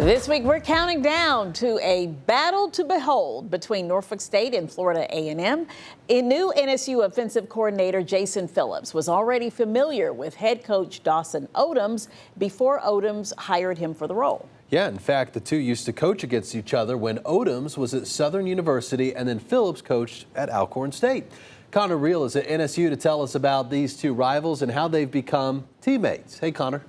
This week, we're counting down to a battle to behold between Norfolk State and Florida A&M. A new NSU offensive coordinator Jason Phillips was already familiar with head coach Dawson Odums before Odums hired him for the role. Yeah, in fact, the two used to coach against each other when Odums was at Southern University and then Phillips coached at Alcorn State. Rhiel is at NSU to tell us about these two rivals and how they've become teammates. Hey, Connor.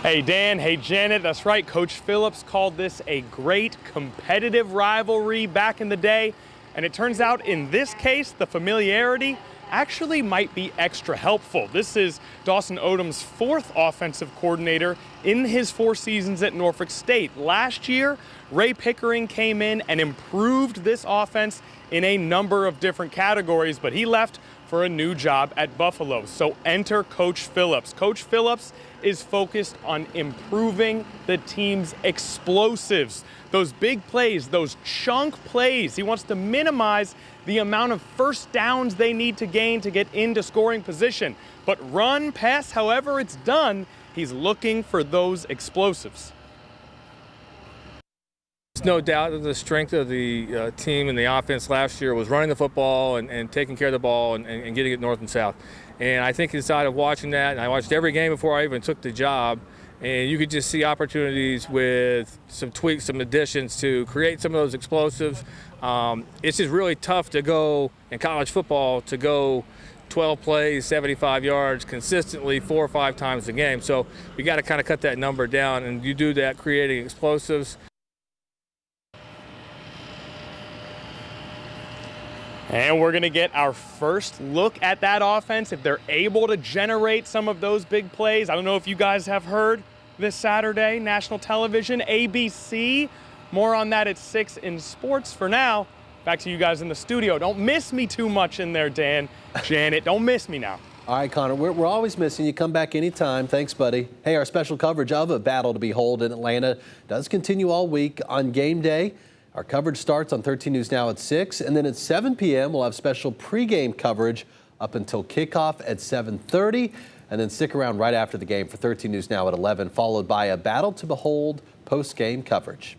Hey Dan, hey Janet, that's right. Coach Phillips called this a great competitive rivalry back in the day. And it turns out in this case, the familiarity actually might be extra helpful. This is Dawson Odums' fourth offensive coordinator in his 4 seasons at Norfolk State. Last year, Ray Pickering came in and improved this offense in a number of different categories, but he left for a new job at Buffalo. So enter Coach Phillips. Coach Phillips is focused on improving the team's explosives. Those big plays, those chunk plays. He wants to minimize the amount of first downs they need to gain to get into scoring position. But run, pass, however it's done, he's looking for those explosives. There's no doubt that the strength of the team and the offense last year was running the football and taking care of the ball and getting it north and south. And I think inside of watching that, and I watched every game before I even took the job, and you could just see opportunities with some tweaks, some additions to create some of those explosives. It's just really tough to go in college football to go 12 plays, 75 yards consistently 4 or 5 times a game. So you got to kind of cut that number down, and you do that creating explosives. And we're going to get our first look at that offense, if they're able to generate some of those big plays. I don't know if you guys have heard this Saturday, national television, ABC. More on that at 6 in sports. For now, back to you guys in the studio. Don't miss me too much in there, Dan, Janet. Don't miss me now. All right, Connor, we're always missing you. Come back anytime. Thanks, buddy. Hey, our special coverage of a battle to behold in Atlanta does continue all week on game day. Our coverage starts on 13 News Now at 6, and then at 7 p.m. we'll have special pregame coverage up until kickoff at 7:30, and then stick around right after the game for 13 News Now at 11, followed by a battle to behold post-game coverage.